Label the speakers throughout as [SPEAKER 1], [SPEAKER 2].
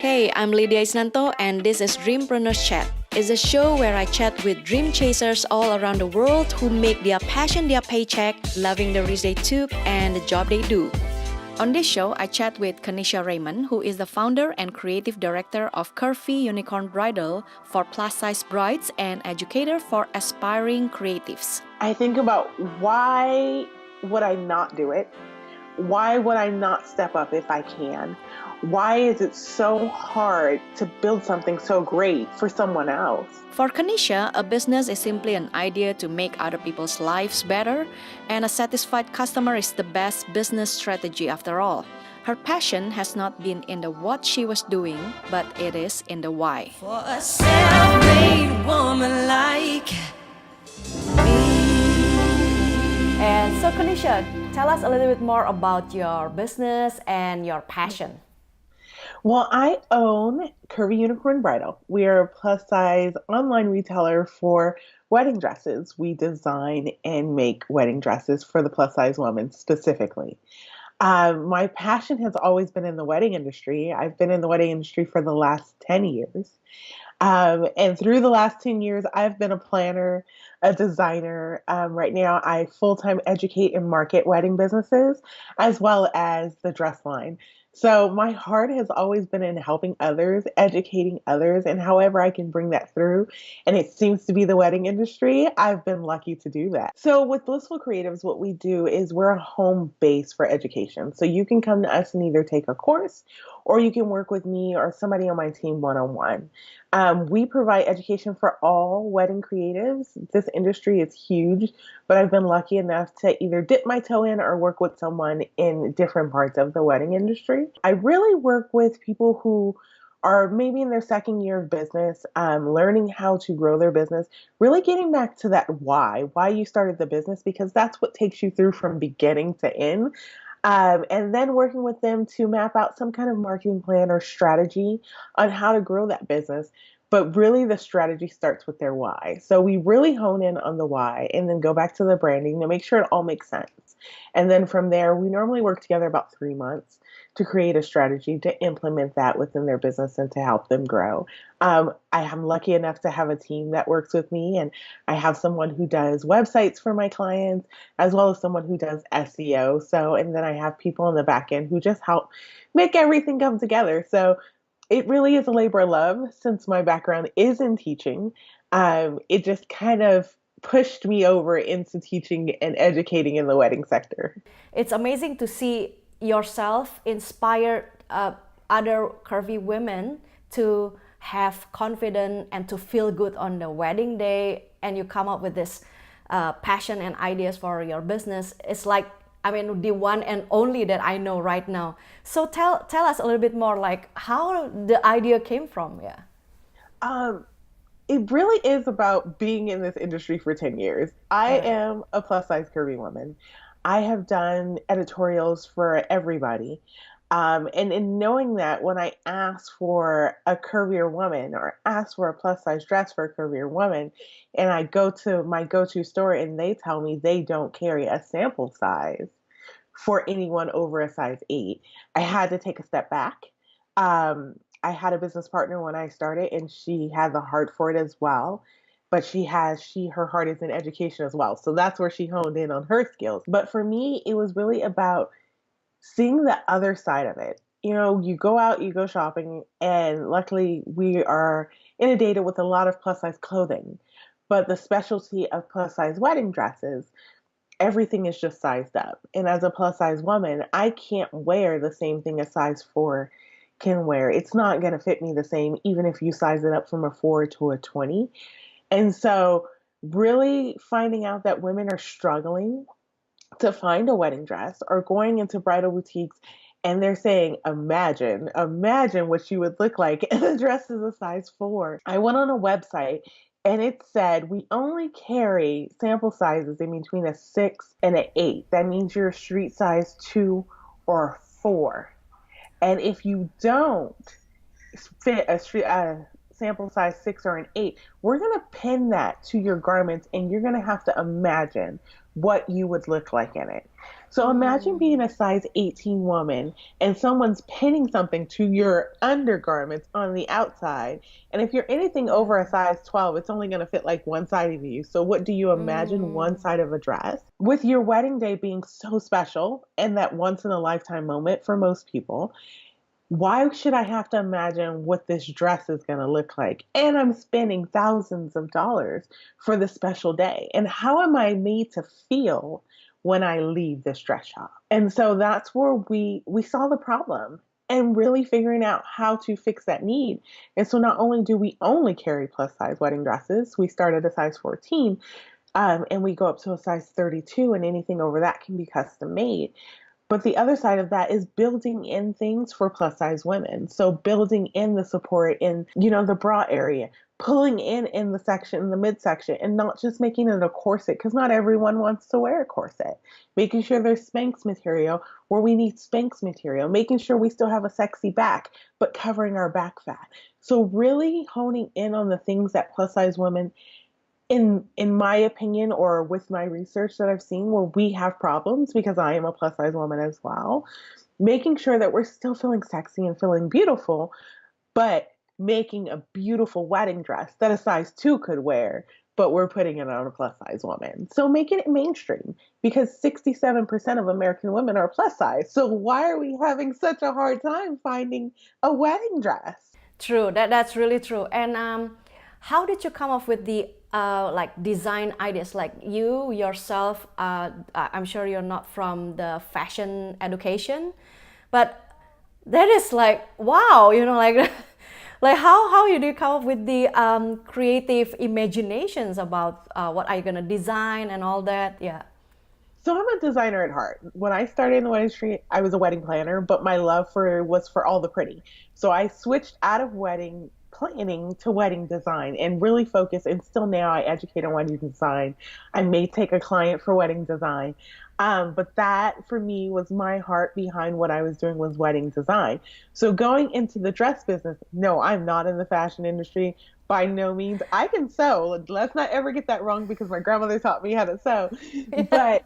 [SPEAKER 1] Hey, I'm Lydia Isnanto, and this is Dreampreneurs Chat. It's a show where I chat with dream chasers all around the world who make their passion their paycheck, loving the risk they took, and the job they do. On this show, I chat with Keneshia Raymond, who is the founder and creative director of Curvy Unicorn Bridal for plus-size brides and educator for aspiring creatives.
[SPEAKER 2] I think about why would I not do it? Why would I not step up if I can? Why is it so hard to build something so great for someone else?
[SPEAKER 1] For Keneshia, a business is simply an idea to make other people's lives better, and a satisfied customer is the best business strategy after all. Her passion has not been in the what she was doing, but it is in the why.
[SPEAKER 3] For a self-made woman like me.
[SPEAKER 1] And so Keneshia, tell us a little bit more about your business and your passion.
[SPEAKER 2] Well, I own Curvy Unicorn Bridal. We are a plus-size online retailer for wedding dresses. We design and make wedding dresses for the plus-size woman specifically. My passion has always been in the wedding industry. I've been in the wedding industry for the last 10 years. And through the last 10 years, I've been a planner, a designer. Right now, I full-time educate and market wedding businesses, as well as the dress line. So my heart has always been in helping others, educating others, and however I can bring that through. And it seems to be the wedding industry. I've been lucky to do that. So with Blissful Creatives, what we do is we're a home base for education. So you can come to us and either take a course, or you can work with me or somebody on my team one-on-one. We provide education for all wedding creatives. This industry is huge, but I've been lucky enough to either dip my toe in or work with someone in different parts of the wedding industry. I really work with people who are maybe in their second year of business, learning how to grow their business, really getting back to that why you started the business, because that's what takes you through from beginning to end. And then working with them to map out some kind of marketing plan or strategy on how to grow that business. But really, the strategy starts with their why. So we really hone in on the why and then go back to the branding to make sure it all makes sense. And then from there, we normally work together about 3 months to create a strategy to implement that within their business and to help them grow. I am lucky enough to have a team that works with me, and I have someone who does websites for my clients, as well as someone who does SEO. So, and then I have people on the back end who just help make everything come together. So it really is a labor of love since my background is in teaching. It just kind of pushed me over into teaching and educating in the wedding sector.
[SPEAKER 1] It's amazing to see yourself inspire other curvy women to have confidence and to feel good on the wedding day, and you come up with this passion and ideas for your business. It's like, I mean, the one and only that I know right now. So tell us a little bit more, like how the idea came from.
[SPEAKER 2] It really is about being in this industry for 10 years. I am a plus size curvy woman. I have done editorials for everybody. And in knowing that when I ask for a curvier woman or ask for a plus size dress for a curvier woman, and I go to my go-to store and they tell me they don't carry a sample size for anyone over a size 8, I had to take a step back. I had a business partner when I started, and she had the heart for it as well. But her heart is in education as well. So that's where she honed in on her skills. But for me, it was really about seeing the other side of it. You know, you go out, you go shopping, and luckily we are inundated with a lot of plus size clothing. But the specialty of plus size wedding dresses, everything is just sized up. And as a plus size woman, I can't wear the same thing a size 4 can wear. It's not going to fit me the same, even if you size it up from a 4 to a 20. And so really finding out that women are struggling to find a wedding dress or going into bridal boutiques and they're saying, imagine what you would look like. And the dress is a size 4. I went on a website and it said, we only carry sample sizes in between a 6 and an 8. That means you're a street size 2 or 4. And if you don't fit a sample size 6 or an 8, we're going to pin that to your garments, and you're going to have to imagine what you would look like in it. So imagine being
[SPEAKER 1] Mm.
[SPEAKER 2] a size 18 woman and someone's pinning something to your undergarments on the outside. And if you're anything over a
[SPEAKER 1] Yeah.
[SPEAKER 2] size 12, it's only going to fit like one side of you. So what do you imagine one
[SPEAKER 1] Mm.
[SPEAKER 2] side of a dress? With your wedding day being so special and that once in a lifetime moment for most people, why should I have to imagine what this dress is going to look like? And I'm spending thousands of dollars for this special day. And how am I made to feel when I leave this dress shop? And so that's where we saw the problem and really figuring out how to fix that need. And so not only do we only carry plus size wedding dresses, we start at a size 14, and we go up to a size 32, and anything over that can be custom made. But the other side of that is building in things for plus size women. So building in the support in, the bra area, pulling in the section, in the midsection, and not just making it a corset because not everyone wants to wear a corset. Making sure there's Spanx material where we need Spanx material, making sure we still have a sexy back, but covering our back fat. So really honing in on the things that plus size women in my opinion or with my research that I've seen where we have problems because I am a plus size woman as well, making sure that we're still feeling sexy and feeling beautiful, but making a beautiful wedding dress that a size 2 could wear, but we're putting it on a plus size woman. So making it mainstream because 67% of American women are plus size. So why are we having such a hard time finding a wedding dress?
[SPEAKER 1] True, that's really true. And how did you come up with the like design ideas? Like you yourself, I'm sure you're not from the fashion education, but that is like wow, like like how you do come up with the creative imaginations about what are you gonna design and all that? Yeah.
[SPEAKER 2] So I'm a designer at heart. When I started in the wedding industry, I was a wedding planner, but my love for was for all the pretty. So I switched out of wedding planning to wedding design and really focus. And still now I educate on wedding design. I may take a client for wedding design. But that for me was my heart behind what I was doing was wedding design. So going into the dress business, no, I'm not in the fashion industry by no means. I can sew. Let's not ever get that wrong because my grandmother taught me how to sew.
[SPEAKER 1] Yeah.
[SPEAKER 2] But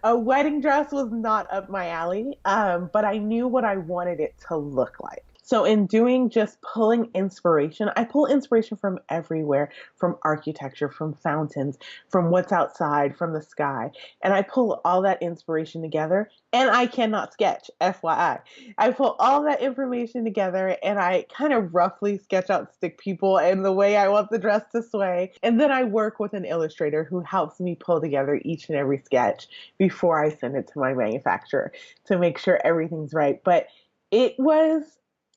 [SPEAKER 2] a wedding dress was not up my alley, but I knew what I wanted it to look like. So in doing just pulling inspiration, I pull inspiration from everywhere, from architecture, from fountains, from what's outside, from the sky. And I pull all that inspiration together and I cannot sketch, FYI. I pull all that information together and I kind of roughly sketch out stick people and the way I want the dress to sway. And then I work with an illustrator who helps me pull together each and every sketch before I send it to my manufacturer to make sure everything's right. But it was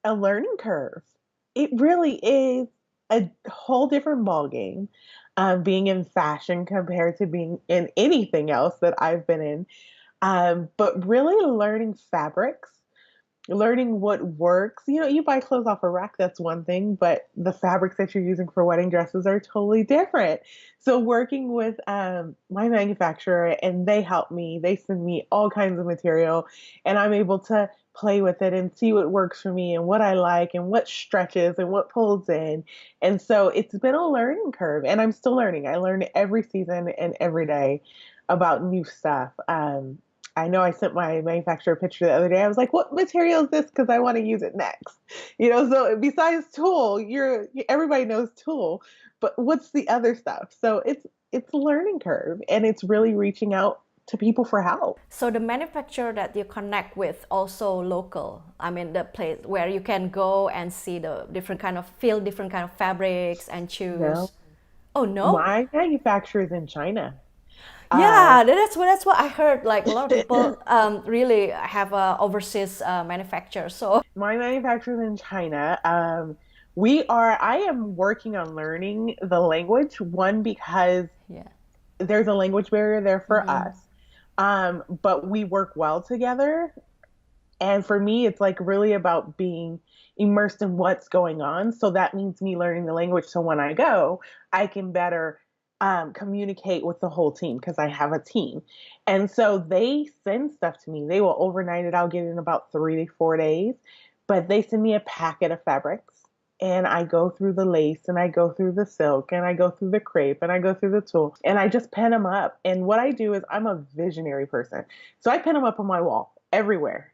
[SPEAKER 2] a learning curve. It really is a whole different ballgame, being in fashion compared to being in anything else that I've been in. But really learning fabrics, learning what works. You buy clothes off a rack, that's one thing, but the fabrics that you're using for wedding dresses are totally different. So working with my manufacturer and they help me, they send me all kinds of material and I'm able to play with it and see what works for me and what I like and what stretches and what pulls in. And so it's been a learning curve and I'm still learning. I learn every season and every day about new stuff. I know I sent my manufacturer a picture the other day. I was like, "What material is this? Because I want to use it next." So besides tool, everybody knows tool, but what's the other stuff? So it's a learning curve, and it's really reaching out to people for help.
[SPEAKER 1] So the manufacturer that you connect with also local. I mean the place where you can go and see the feel different kind of fabrics and choose.
[SPEAKER 2] No,
[SPEAKER 1] Oh no?
[SPEAKER 2] my manufacturer is in China. Uh,
[SPEAKER 1] Yeah, that's what I heard. Like a lot of people really have a overseas manufacturer. So
[SPEAKER 2] my manufacturer is in China. I am working on learning the language. One, because
[SPEAKER 1] yeah.
[SPEAKER 2] there's a language barrier there for us. But we work well together. And for me, it's like really about being immersed in what's going on. So that means me learning the language. So when I go, I can better communicate with the whole team because I have a team. And so they send stuff to me. They will overnight it. I'll get it in about 3 to 4 days. But they send me a packet of fabrics and I go through the lace and I go through the silk and I go through the crepe and I go through the tulle and I just pin them up. And what I do is I'm a visionary person. So I pin them up on my wall everywhere.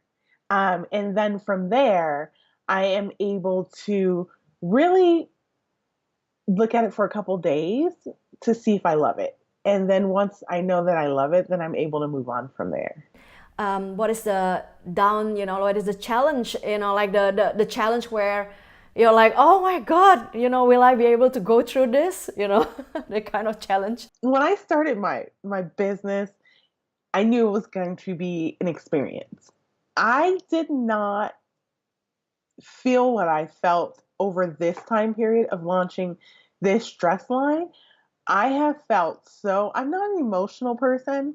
[SPEAKER 2] And then from there, I am able to really look at it for a couple days to see if I love it. And then once I know that I love it, then I'm able to move on from there.
[SPEAKER 1] What is the what is the challenge, like the challenge where you're like, oh my God, will I be able to go through this, the kind of challenge?
[SPEAKER 2] When I started my business, I knew it was going to be an experience. I did not feel what I felt over this time period of launching this dress line. I have felt I'm not an emotional person,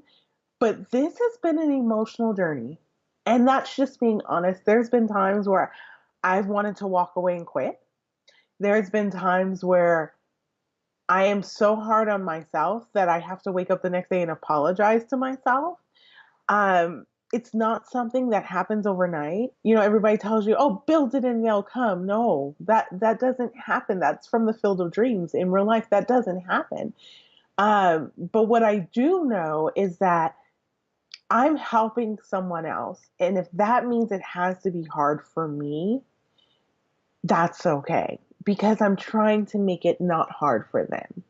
[SPEAKER 2] but this has been an emotional journey. And that's just being honest. There's been times where I've wanted to walk away and quit. There's been times where I am so hard on myself that I have to wake up the next day and apologize to myself. It's not something that happens overnight. Everybody tells you, oh, build it and they'll come. No, that doesn't happen. That's from the field of dreams. In real life, that doesn't happen. But what I do know is that I'm helping someone else. And if that means it has to be hard for me, that's okay, because I'm trying to make it not hard for them.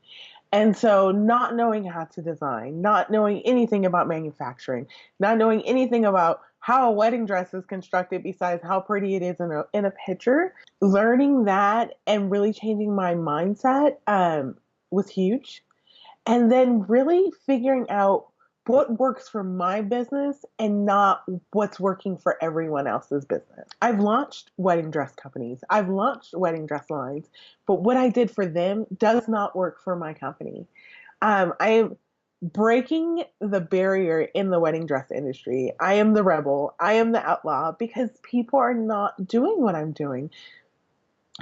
[SPEAKER 2] And so not knowing how to design, not knowing anything about manufacturing, not knowing anything about how a wedding dress is constructed besides how pretty it is in a picture, learning that and really changing my mindset was huge. And then really figuring out what works for my business and not what's working for everyone else's business. I've launched wedding dress companies. I've launched wedding dress lines, but what I did for them does not work for my company. I am breaking the barrier in the wedding dress industry. I am the rebel. I am the outlaw because people are not doing what I'm doing.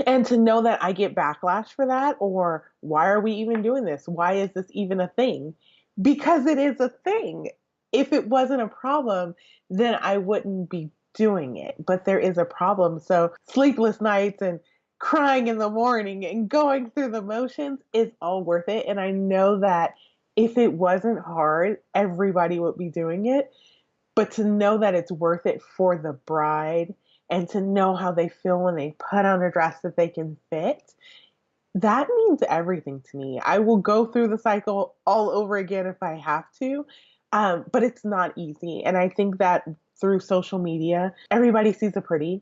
[SPEAKER 2] And to know that I get backlash for that, or why are we even doing this? Why is this even a thing? Because it is a thing. If it wasn't a problem, then I wouldn't be doing it. But there is a problem. So sleepless nights and crying in the morning and going through the motions is all worth it. And I know that if it wasn't hard, everybody would be doing it. But to know that it's worth it for the bride and to know how they feel when they put on a dress that they can fit, that means everything to me. I will go through the cycle all over again if I have to, but it's not easy. And I think that through social media, everybody sees the pretty,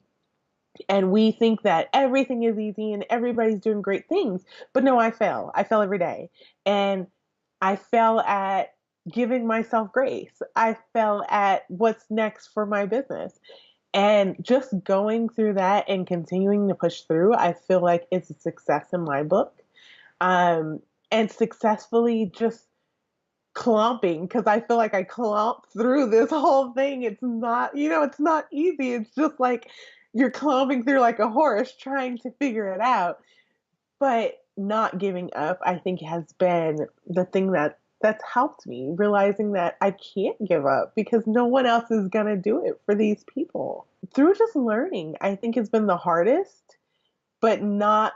[SPEAKER 2] and we think that everything is easy and everybody's doing great things. But no, I fail. I fail every day. And I fail at giving myself grace. I fail at what's next for my business. And just going through that and continuing to push through, I feel like it's a success in my book. And successfully just clumping, because I feel like I clump through this whole thing. It's not, it's not easy. It's just like you're clumping through like a horse trying to figure it out. But not giving up, I think, has been the thing that's helped me, realizing that I can't give up because no one else is going to do it for these people. Through just learning, I think has been the hardest, but not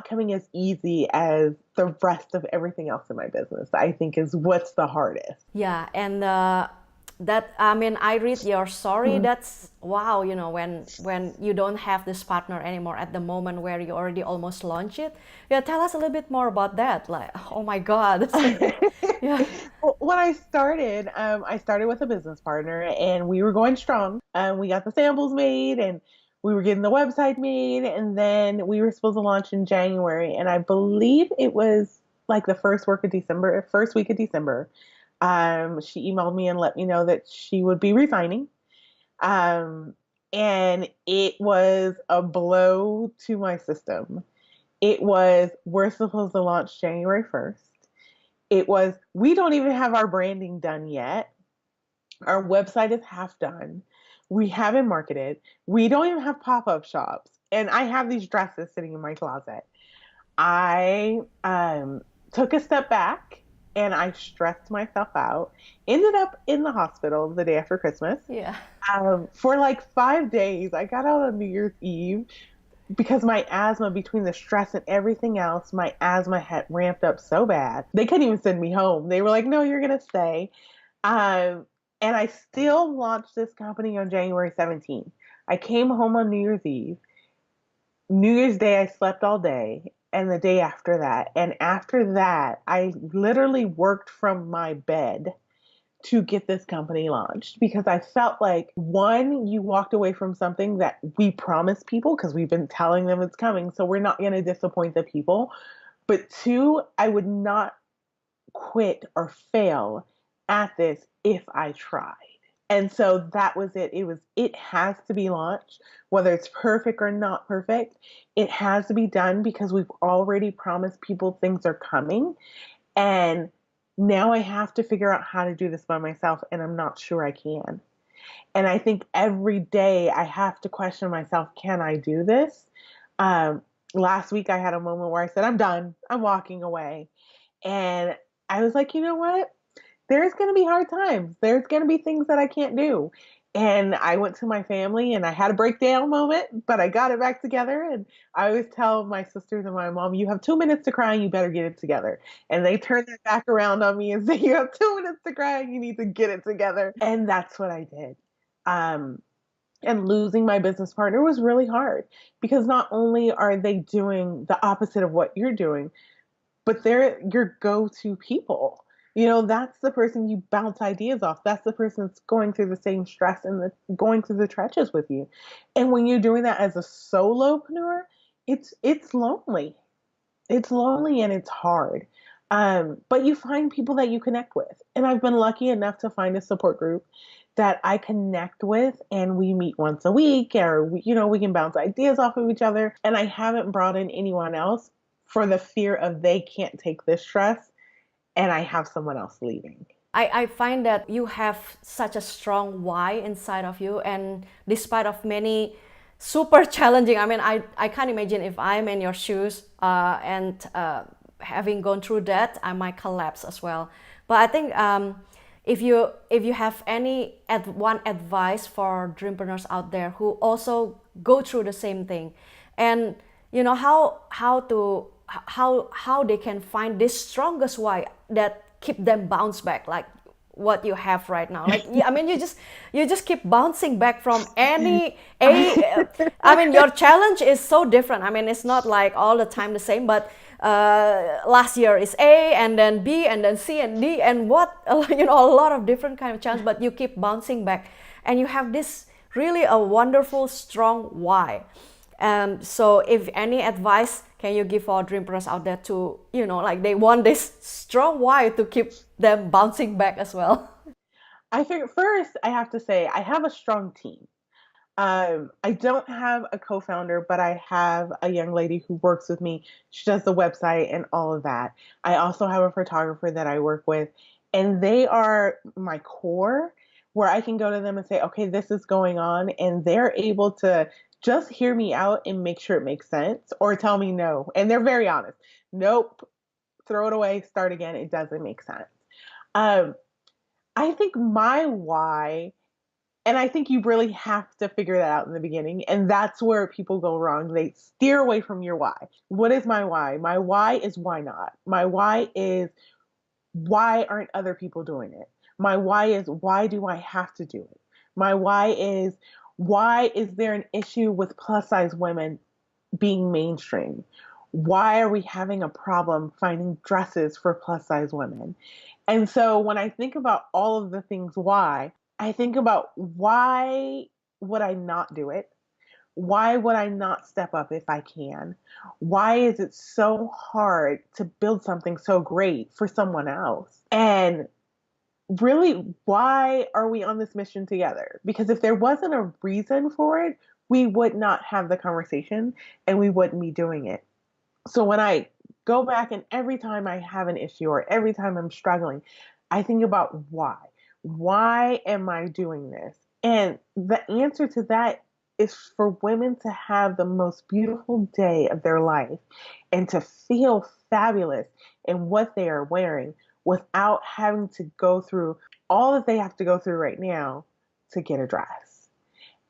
[SPEAKER 2] coming as easy as the rest of everything else in my business, I think, is what's the hardest.
[SPEAKER 1] Yeah, and I read your story. That's wow. When you don't have this partner anymore at the moment where you already almost launched it. Yeah, tell us a little bit more about that. Like, oh my God. Yeah.
[SPEAKER 2] Well, when I started with a business partner, and we were going strong. We got the samples made, and we were getting the website made, and then we were supposed to launch in January. And I believe it was like the first week of December. She emailed me and let me know that she would be resigning. And it was a blow to my system. It was, we're supposed to launch January 1st. It was, we don't even have our branding done yet. Our website is half done. We haven't marketed. We don't even have pop-up shops. And I have these dresses sitting in my closet. I took a step back and I stressed myself out. Ended up in the hospital the day after Christmas.
[SPEAKER 1] Yeah.
[SPEAKER 2] For like 5 days. I got out on New Year's Eve. because my asthma, between the stress and everything else, my asthma had ramped up so bad. They couldn't even send me home. They were like, no, you're going to stay. Um, and I still launched this company on January 17th. I came home on New Year's Eve. New Year's Day, I slept all day, and the day after that. And after that, I literally worked from my bed to get this company launched because I felt like, one, you walked away from something that we promised people because we've been telling them it's coming, so we're not going to disappoint the people. But two, I would not quit or fail at this if I tried. And so that was it. It has to be launched, whether it's perfect or not perfect. It has to be done because we've already promised people things are coming. And now I have to figure out how to do this by myself, and I'm not sure I can. And I think every day I have to question myself, can I do this? Um, Last week I had a moment where I said, I'm done. I'm walking away. And I was like, you know what? There's going to be hard times. There's going to be things that I can't do. And I went to my family and I had a breakdown moment, but I got it back together. And I always tell my sisters and my mom, you have 2 minutes to cry and you better get it together. And they turn that back around on me and say, you have 2 minutes to cry and you need to get it together. And that's what I did. Um, and losing my business partner was really hard because not only are they doing the opposite of what you're doing, but they're your go-to people. You know, that's the person you bounce ideas off. That's the person that's going through the same stress and going through the trenches with you. And when you're doing that as a solopreneur, it's lonely. It's lonely and it's hard. But you find people that you connect with. And I've been lucky enough to find a support group that I connect with, and we meet once a week, or we can bounce ideas off of each other. And I haven't brought in anyone else for the fear of they can't take this stress and I have someone else leaving.
[SPEAKER 1] I find that you have such a strong why inside of you, and despite of many super challenging, I mean, I can't imagine if I'm in your shoes and having gone through that, I might collapse as well. But I think if you have any one advice for dreampreneurs out there who also go through the same thing, and how they can find this strongest why that keep them bounce back, like what you have right now. Like, yeah, I mean, you just keep bouncing back from any I mean, your challenge is so different. I mean, it's not like all the time the same, but last year is A, and then B, and then C, and D, and what a lot of different kind of challenge, but you keep bouncing back, and you have this really a wonderful strong why. So if any advice can you give our dreamers out there to, like they want this strong why to keep them bouncing back as well?
[SPEAKER 2] I think first I have to say I have a strong team. I don't have a co-founder, but I have a young lady who works with me. She does the website and all of that. I also have a photographer that I work with, and they are my core where I can go to them and say, okay, this is going on. And they're able to just hear me out and make sure it makes sense or tell me no. And they're very honest. Nope, throw it away, start again. It doesn't make sense. Um, I think my why, and I think you really have to figure that out in the beginning. And that's where people go wrong. They steer away from your why. What is my why? My why is why not? My why is why aren't other people doing it? My why is why do I have to do it? My why is there an issue with plus size women being mainstream? Why are we having a problem finding dresses for plus size women? And so when I think about all of the things why, I think about why would I not do it? Why would I not step up if I can? Why is it so hard to build something so great for someone else? And really, why are we on this mission together? Because if there wasn't a reason for it, we would not have the conversation and we wouldn't be doing it. So when I go back and every time I have an issue or every time I'm struggling, I think about why. Why am I doing this? And the answer to that is for women to have the most beautiful day of their life and to feel fabulous in what they are wearing without having to go through all that they have to go through right now to get a dress.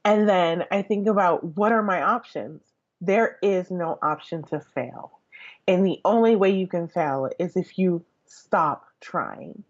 [SPEAKER 2] And then I think about what are my options? there is no option to fail. And the only way you can fail is if you stop trying.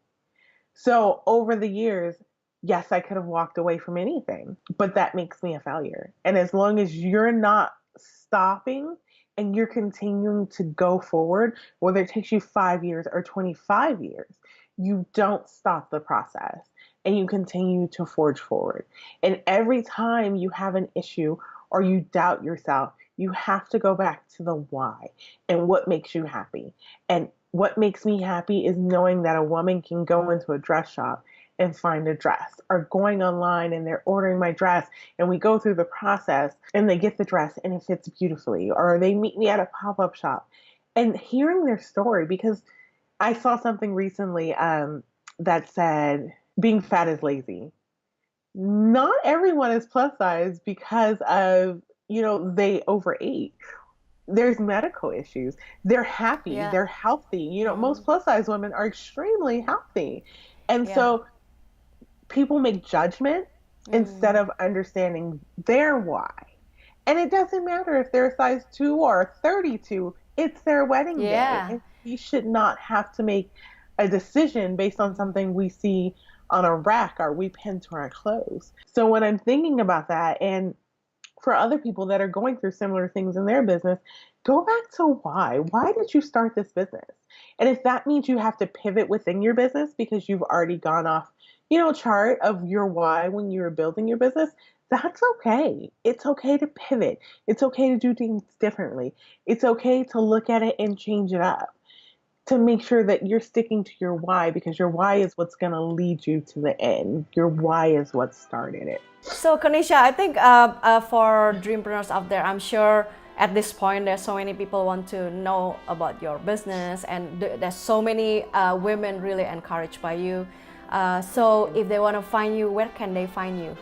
[SPEAKER 2] So over the years, yes, I could have walked away from anything, but that makes me a failure. And as long as you're not stopping and you're continuing to go forward, whether it takes you 5 years or 25 years, you don't stop the process and you continue to forge forward. And every time you have an issue or you doubt yourself, you have to go back to the why and what makes you happy. And what makes me happy is knowing that a woman can go into a dress shop and find a dress, or going online and they're ordering my dress and we go through the process and they get the dress and it fits beautifully, or they meet me at a pop-up shop and hearing their story. Because I saw something recently that said being fat is lazy. Not everyone is plus size because of, they overate. There's medical issues. They're happy.
[SPEAKER 1] Yeah.
[SPEAKER 2] They're healthy. Most plus size women are extremely healthy. And so people make judgment instead of understanding their why. And it doesn't matter if they're a size 2 or 32. It's their wedding day. And we should not have to make a decision based on something we see on a rack or we pin to our clothes. So when I'm thinking about that, and for other people that are going through similar things in their business, go back to why. Why did you start this business? And if that means you have to pivot within your business because you've already gone off, chart of your why when you were building your business, that's okay. It's okay to pivot. It's okay to do things differently. It's okay to look at it and change it up, to make sure that you're sticking to your why, because your why is what's going to lead you to the end. Your why is what started it.
[SPEAKER 1] So Keneshia, I think for Dreampreneurs out there, I'm sure at this point there's so many people want to know about your business, and there's so many women really encouraged by you. So if they want to find you, where can they find you?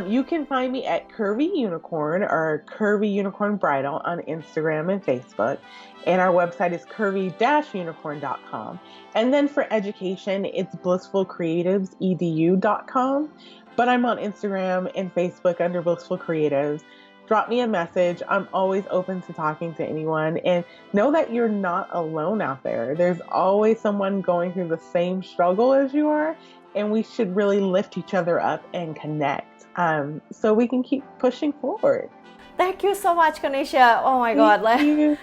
[SPEAKER 2] You can find me at Curvy Unicorn or Curvy Unicorn Bridal on Instagram and Facebook. And our website is curvy-unicorn.com. And then for education, it's blissfulcreativesedu.com. But I'm on Instagram and Facebook under Blissful Creatives. Drop me a message. I'm always open to talking to anyone. And know that you're not alone out there. There's always someone going through the same struggle as you are. And we should really lift each other up and connect so we can keep pushing forward.
[SPEAKER 1] Thank you so much, Keneshia. Oh my God. I'm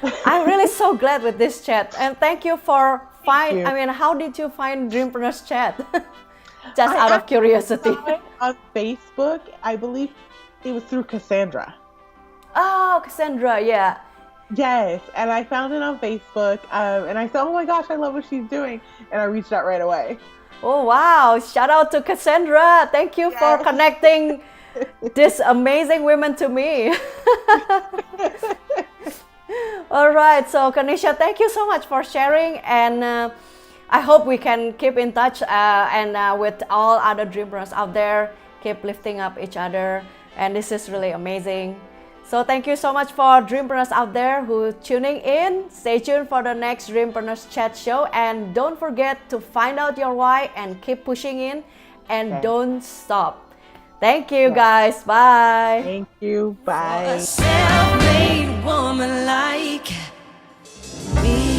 [SPEAKER 1] really so glad with this chat. And thank you for how did you find Dreampreneurs chat? Just out of curiosity.
[SPEAKER 2] On Facebook, I believe it was through Cassandra.
[SPEAKER 1] Oh, Cassandra, yeah.
[SPEAKER 2] Yes, and I found it on Facebook, and I said, oh my gosh, I love what she's doing, and I reached out right away.
[SPEAKER 1] Oh wow, shout out to Cassandra. Thank you for connecting this amazing women to me. All right, so Keneshia, thank you so much for sharing, and I hope we can keep in touch and with all other dreamers out there, keep lifting up each other, and this is really amazing. So thank you so much for Dreampreneurs out there who tuning in. Stay tuned for the next Dreampreneurs chat show, and don't forget to find out your why and keep pushing in and don't stop. Thank you guys. Bye.
[SPEAKER 2] Thank you. Bye.
[SPEAKER 3] A self-made woman like me.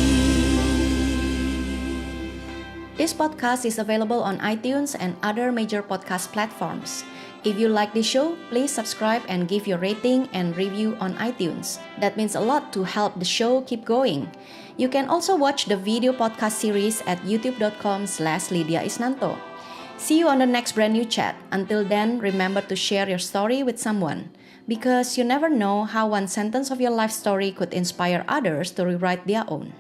[SPEAKER 1] This podcast is available on iTunes and other major podcast platforms. If you like this show, please subscribe and give your rating and review on iTunes. That means a lot to help the show keep going. You can also watch the video podcast series at youtube.com/Lydia Isnanto. See you on the next brand new chat. Until then, remember to share your story with someone, because you never know how one sentence of your life story could inspire others to rewrite their own.